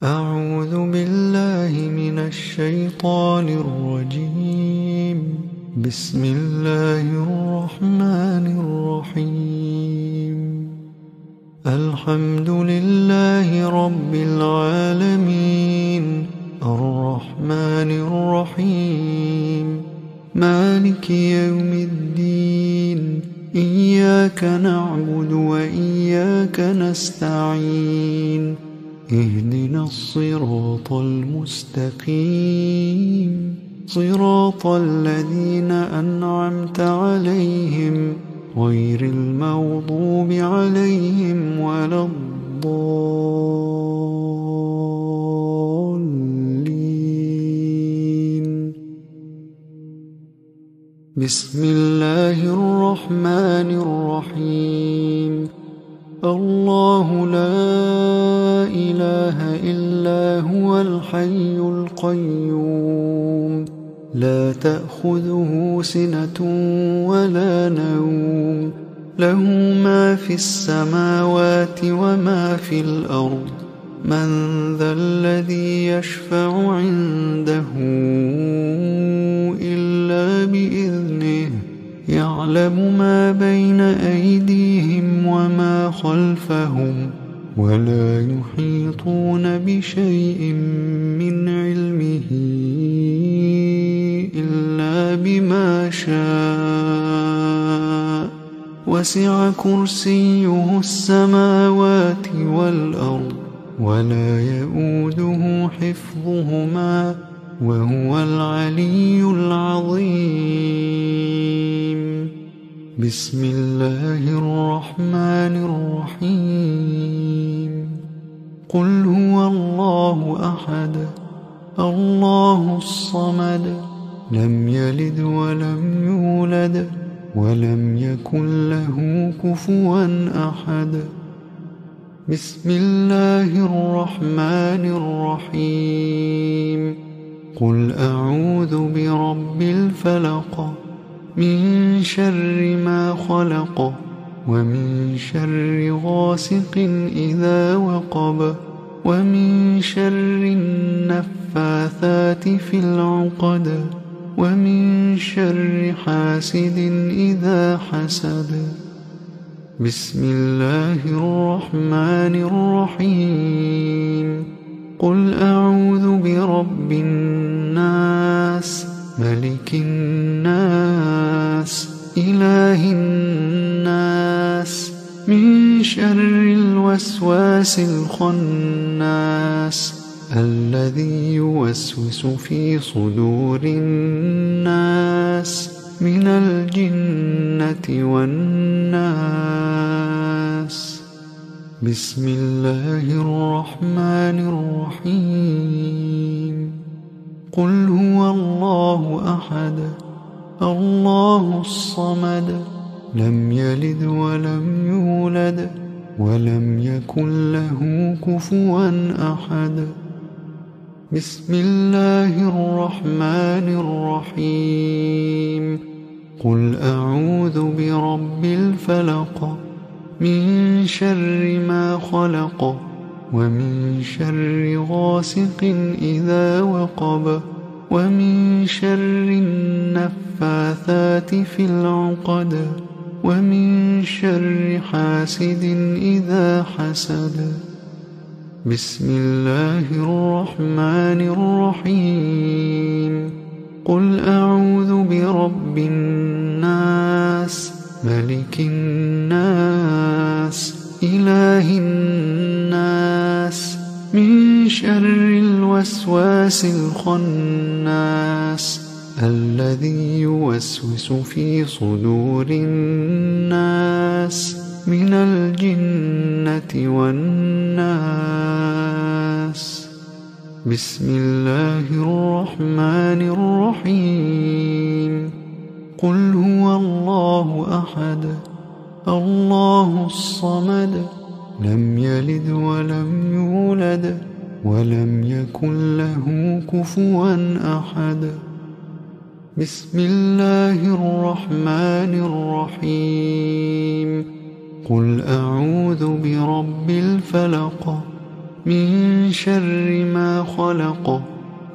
أعوذ بالله من الشيطان الرجيم. بسم الله الرحمن الرحيم. الحمد لله رب العالمين، الرحمن الرحيم، مالك يوم الدين. إياك نعبد وإياك نستعين. اهدنا الصراط المستقيم، صراط الذين أنعمت عليهم غير المغضوب عليهم ولا الضالين. بسم الله الرحمن الرحيم. الله لا إله إلا هو الحي القيوم، لا تأخذه سنة ولا نوم، له ما في السماوات وما في الأرض. من ذا الذي يشفع عنده إلا بإذنه، يعلم ما بين أيديهم وما خلفهم، ولا يحيطون بشيء من علمه إلا بما شاء. وسع كرسيه السماوات والأرض، ولا يؤوده حفظهما، وهو العلي العظيم. بسم الله الرحمن الرحيم. قل هو الله أحد، الله الصمد، لم يلد ولم يولد ولم يكن له كفوا أحد. بسم الله الرحمن الرحيم. قل أعوذ برب الفلق، من شر ما خلق، ومن شر غاسق إذا وقب، ومن شر النفاثات في العقد، ومن شر حاسد إذا حسد. بسم الله الرحمن الرحيم. قل أعوذ برب الناس، ملك الناس، إله الناس، من شر الوسواس الخناس، الذي يوسوس في صدور الناس من الجنة والناس. بسم الله الرحمن الرحيم. قل هو الله أحد، الله الصمد، لم يلد ولم يولد ولم يكن له كفوا أحد. بسم الله الرحمن الرحيم. قل أعوذ برب الفلق، من شر ما خلق، ومن شر غاسق إذا وقب، ومن شر النفاثات في العقد، ومن شر حاسد إذا حسد. بسم الله الرحمن الرحيم. قل أعوذ برب الناس، ملك الناس، إله الناس، من شر الوسواس الخناس، الذي يوسوس في صدور الناس من الجنة والناس. بسم الله الرحمن الرحيم. قل هو الله أحد، الله الصمد، لم يلد ولم يولد ولم يكن له كفوا أحد. بسم الله الرحمن الرحيم. قل أعوذ برب الفلق، من شر ما خلق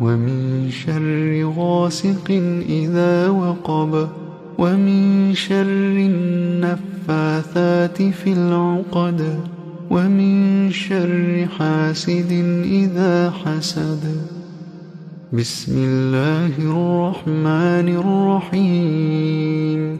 ومن شر غاسق إذا وقب ومن شر النفاثات في العقد ومن شر حاسد إذا حسد. بسم الله الرحمن الرحيم.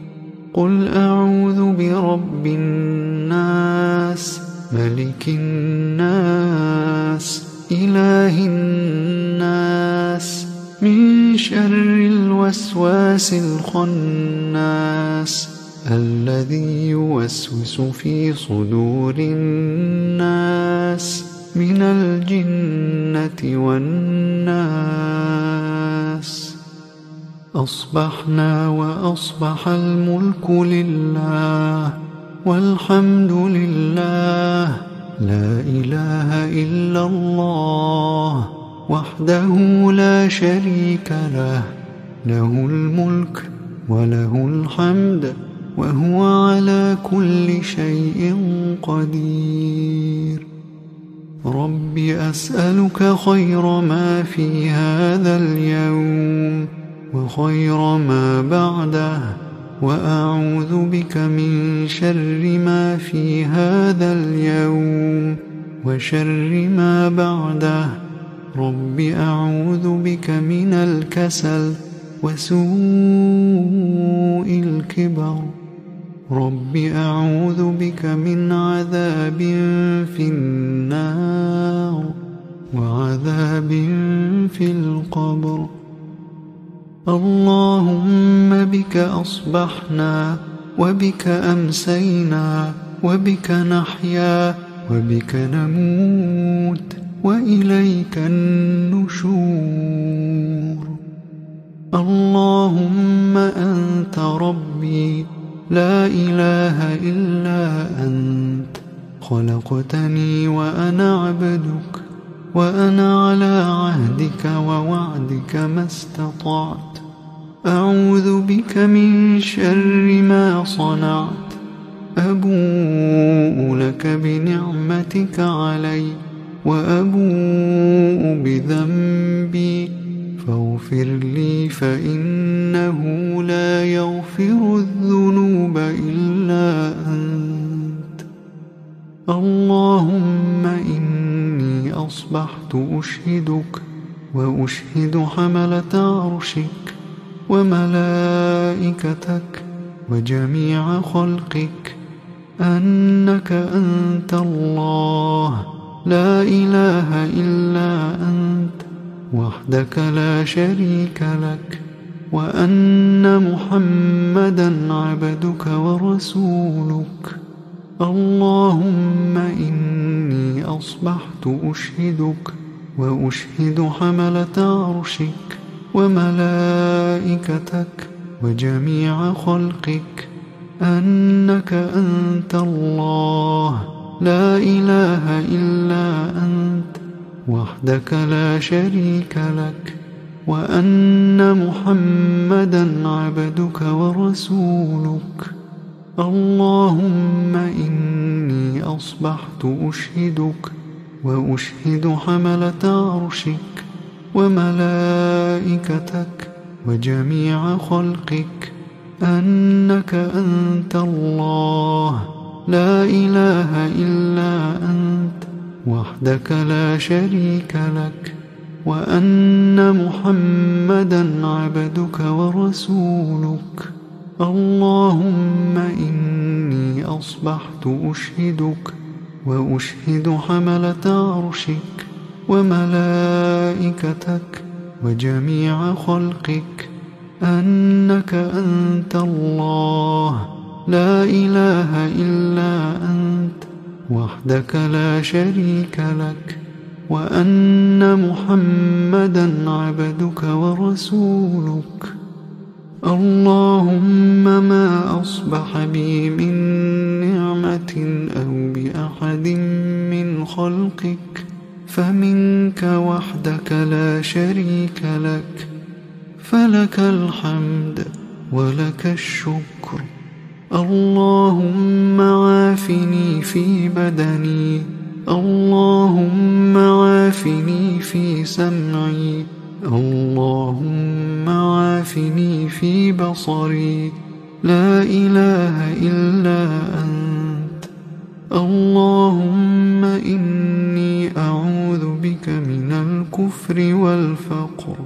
قل أعوذ برب الناس ملك الناس إله الناس من شر الوسواس الخناس الذي يوسوس في صدور الناس من الجنة والناس. أصبحنا وأصبح الملك لله والحمد لله لا إله إلا الله وحده لا شريك له له الملك وله الحمد وهو على كل شيء قدير. رب أسألك خير ما في هذا اليوم وخير ما بعده وأعوذ بك من شر ما في هذا اليوم وشر ما بعده. رب أعوذ بك من الكسل وسوء الكبر. رب أعوذ بك من عذاب في النار وعذاب في القبر. اللهم بك أصبحنا وبك أمسينا وبك نحيا وبك نموت وإليك النشور. اللهم أنت ربي لا إله إلا أنت خلقتني وأنا عبدك وأنا على عهدك ووعدك ما استطعت. أعوذ بك من شر ما صنعت. أبوء لك بنعمتك علي وأبوء بذنبي فاغفر لي فإنه لا يغفر الذنوب إلا أنت. اللهم إني أصبحت أشهدك وأشهد حملة عرشك وملائكتك وجميع خلقك أنك أنت الله لا إله إلا أنت وحدك لا شريك لك وأن محمدا عبدك ورسولك. اللهم إني أصبحت أشهدك وأشهد حملة عرشك وملائكتك وجميع خلقك أنك أنت الله لا إله إلا أنت وحدك لا شريك لك وأن محمدا عبدك ورسولك. اللهم إني أصبحت أشهدك وأشهد حملة عرشك وملائكتك وجميع خلقك أنك أنت الله لا إله إلا أنت وحدك لا شريك لك وأن محمدا عبدك ورسولك. اللهم إني أصبحت أشهدك وأشهد حملة عرشك وملائكتك وجميع خلقك أنك أنت الله لا إله إلا أنت وحدك لا شريك لك وأن محمدا عبدك ورسولك. اللهم ما أصبح بي من نعمة أو بأحد من خلقك فمنك وحدك لا شريك لك فلك الحمد ولك الشكر. اللهم عافني في بدني اللهم عافني في سمعي، اللهم عافني في بصري، لا إله إلا أنت. اللهم إني أعوذ بك من الكفر والفقر،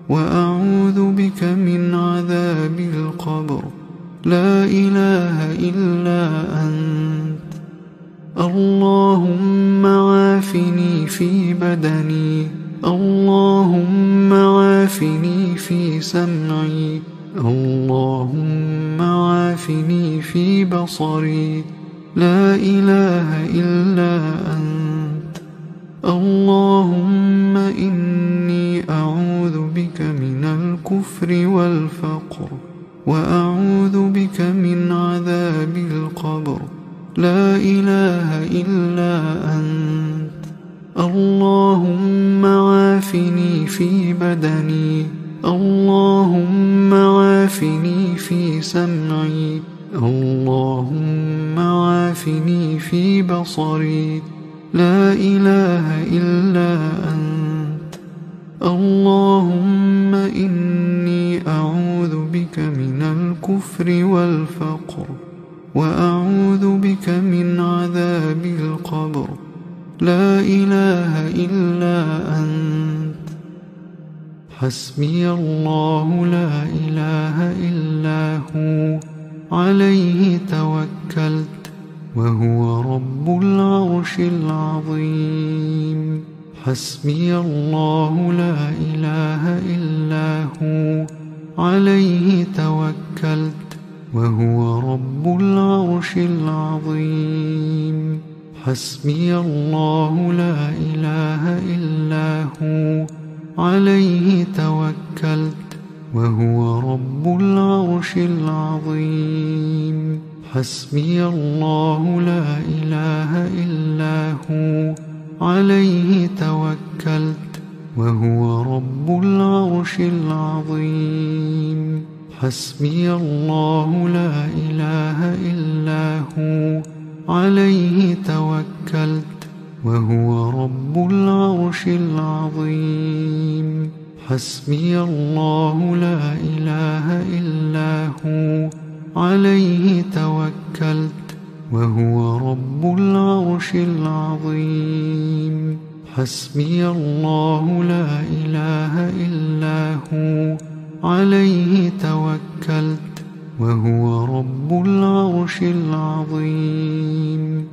وأعوذ بك من عذاب القبر، لا إله إلا أنت. اللهم عافني في بدني، اللهم عافني في سمعي، اللهم عافني في بصري، لا إله إلا أنت. اللهم إني أعوذ بك من الكفر والفقر، وأعوذ بك من عذاب القبر، لا إله إلا أنت. اللهم عافني في بدني، اللهم عافني في سمعي، اللهم عافني في بصري، لا إله إلا أنت. اللهم إني أعوذ بك من الكفر والفقر، وأعوذ بك من عذاب القبر، لا إله إلا أنت. حسبي الله لا إله إلا هو، عليه توكلت وهو رب العرش العظيم. حسبي الله لا إله إلا هو، عليه توكلت وهو رب العرش العظيم. حسبي الله لا إله إلا هو، عليه توكلت وهو رب العرش العظيم. حسبي الله لا إله إلا هو، عليه توكلت وهو رب العرش العظيم. حسبي الله لا إله إلا هو، عليه توكلت وهو رب العرش العظيم. حسبي الله لا إله إلا هو، عليه توكلت وهو رب العرش العظيم. حسبي الله لا إله إلا هو، عليه توكلت وهو رب العرش العظيم.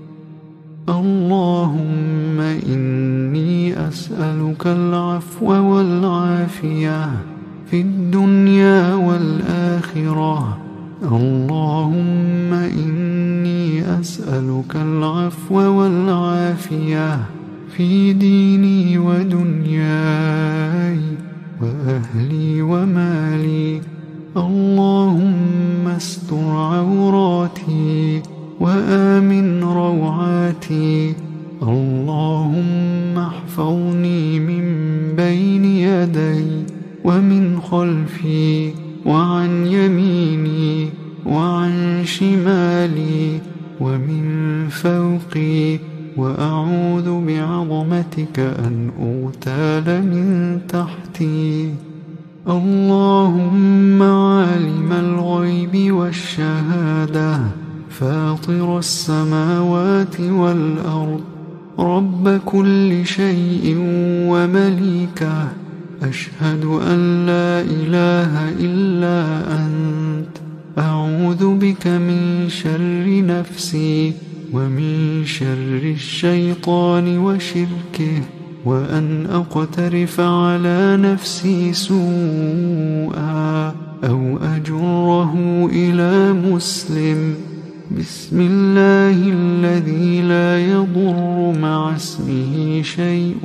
اللهم إني أسألك العفو والعافية في الدنيا والآخرة. اللهم إني أسألك العفو والعافية في ديني ودنياي وأهلي ومالي. اللهم استر عوراتي وآمن روعاتي. اللهم احفظني من بين يدي ومن خلفي وعن يميني وعن شمالي ومن فوقي، وأعوذ بعظمتك أن أغتال من تحتي. اللهم عالم الغيب والشهادة، فاطر السماوات والأرض، رب كل شيء ومليكه، أشهد أن لا إله إلا أنت. أعوذ بك من شر نفسي ومن شر الشيطان وشركه، وأن أقترف على نفسي سوءا أو أجره إلى مسلم. بسم الله الذي لا يضر مع اسمه شيء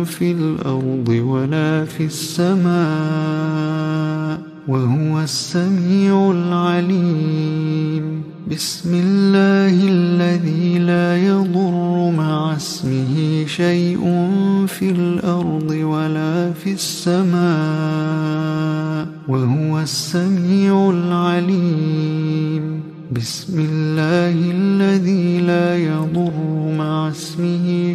في الأرض ولا في السماء، وهو السميع العليم. بسم الله الذي لا يضر مع اسمه شيء في الأرض ولا في السماء، وهو السميع العليم. بسم الله الذي لا يضر مع اسمه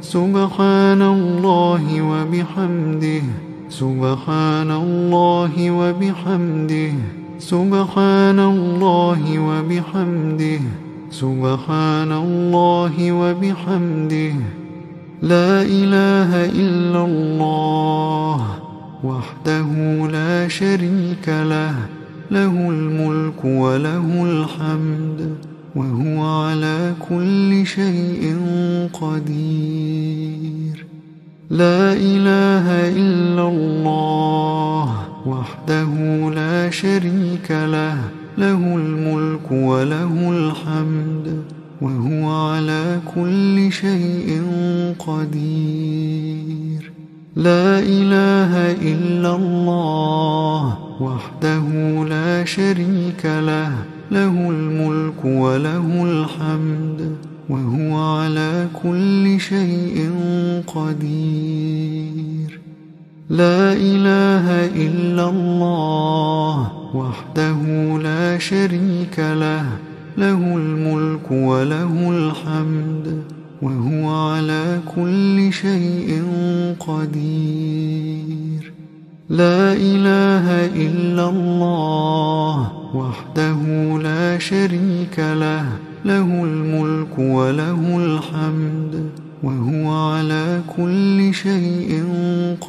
سبحان الله وبحمده سبحان الله وبحمده سبحان الله وبحمده سبحان الله وبحمده لا إله إلا الله وحده لا شريك له له الملك وله الحمد وهو على كل شيء قدير لا إله إلا الله وحده لا شريك له له الملك وله الحمد وهو على كل شيء قدير لا إله إلا الله وحده لا شريك له له الملك وله الحمد وهو على كل شيء قدير لا إله إلا الله وحده لا شريك له له الملك وله الحمد وهو على كل شيء قدير لا إله إلا الله وحده لا شريك له له الملك وله الحمد وهو على كل شيء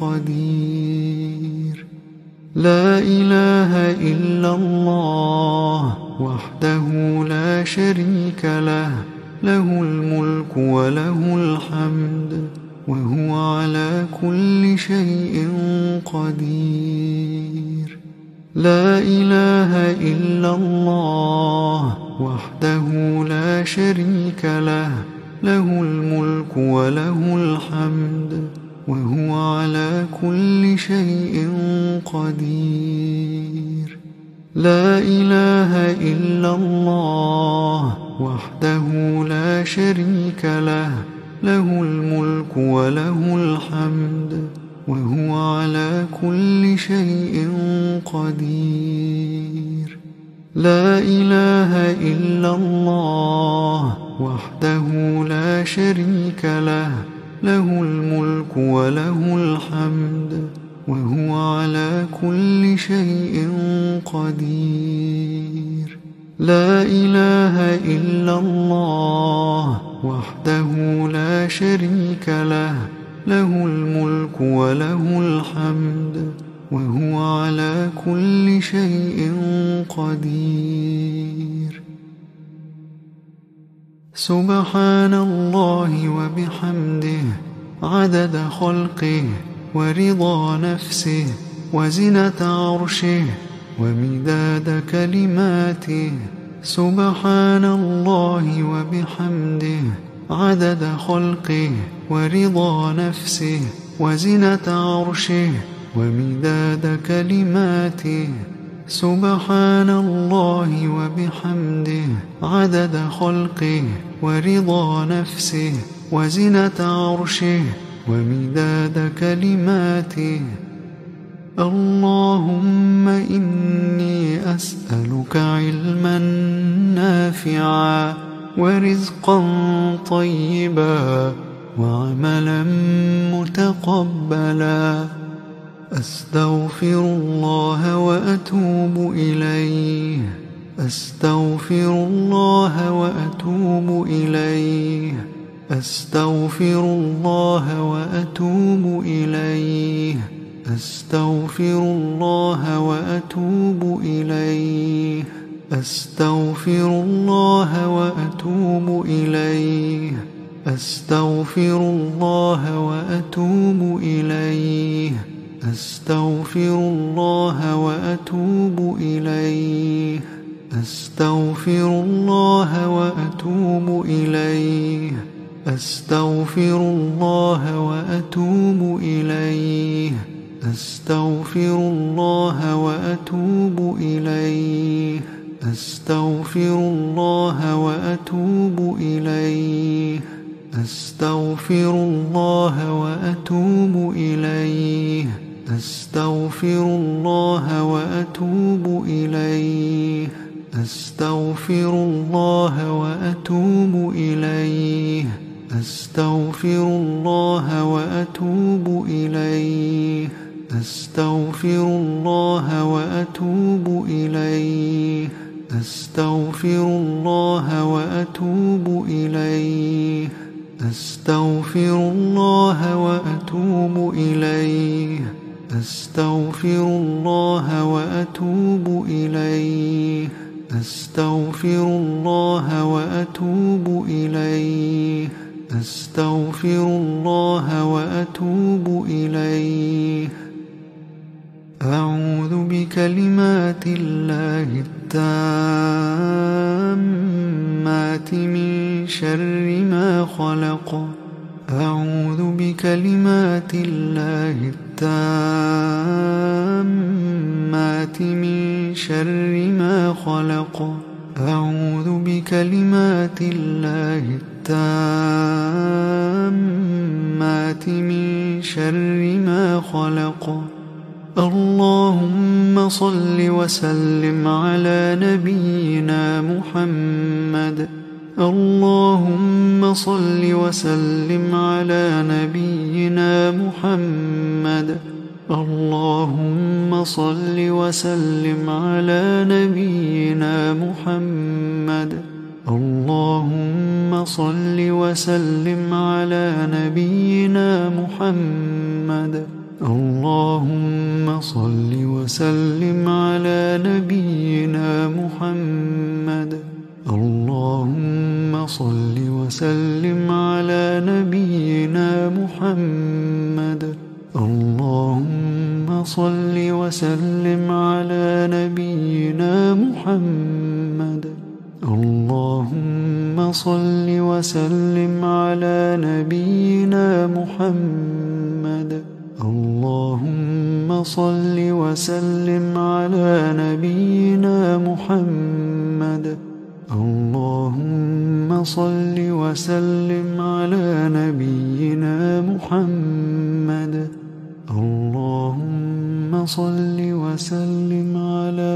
قدير لا إله إلا الله وحده لا شريك له له الملك وله الحمد وهو على كل شيء قدير لا إله إلا الله وحده لا شريك له له الملك وله الحمد وهو على كل شيء قدير لا إله إلا الله وحده لا شريك له له الملك وله الحمد وهو على كل شيء قدير لا إله إلا الله وحده لا شريك له له الملك وله الحمد وهو على كل شيء قدير لا إله إلا الله وحده لا شريك له له الملك وله الحمد وهو على كل شيء قدير سبحان الله وبحمده عدد خلقه ورضا نفسه وزنة عرشه ومداد كلماته سبحان الله وبحمده عدد خلقه ورضا نفسه وزنة عرشه ومداد كلماته سبحان الله وبحمده عدد خلقه ورضا نفسه وزنة عرشه ومداد كلماته اللهم إني أسألك علما نافعا ورزقا طيبا وعملا متقبلا أستغفر الله وأتوب إليه أستغفر الله وأتوب إليه أستغفر الله وأتوب إليه أستغفر الله وأتوب إليه أستغفر الله وأتوب إليه أستغفر الله وأتوب إليه أستغفر الله وأتوب إليه أستغفر الله وأتوب إليه أستغفر الله وأتوب إليه أستغفر الله وأتوب إليه أستغفر الله وأتوب إليه أستغفر الله وأتوب إليه أستغفر الله وأتوب إليه أستغفر الله وأتوب إليه أستغفر الله وأتوب إليه أستغفر الله وأتوب إليه أستغفر الله وأتوب إليه أستغفر الله وأتوب إليه أستغفر الله وأتوب إليه أستغفر الله وأتوب إليه أستغفر الله وأتوب إليه أعوذ بكلمات الله التامات من شر ما خلق أعوذ بكلمات الله التامات من شر ما خلق أعوذ بكلمات الله التامات من شر ما خلق اللهم صل وسلم على نبينا محمد اللهم صل وسلم على نبينا محمد اللهم صل وسلم على نبينا محمد اللهم صل وسلم على نبينا محمد اللهم صل وسلم على نبينا محمد اللهم صل وسلم على نبينا محمد اللهم صل وسلم على نبينا محمد اللهم صل وسلم على نبينا محمد اللهم صل وسلم على نبينا محمد اللهم صل وسلم على نبينا محمد اللهم صل وسلم على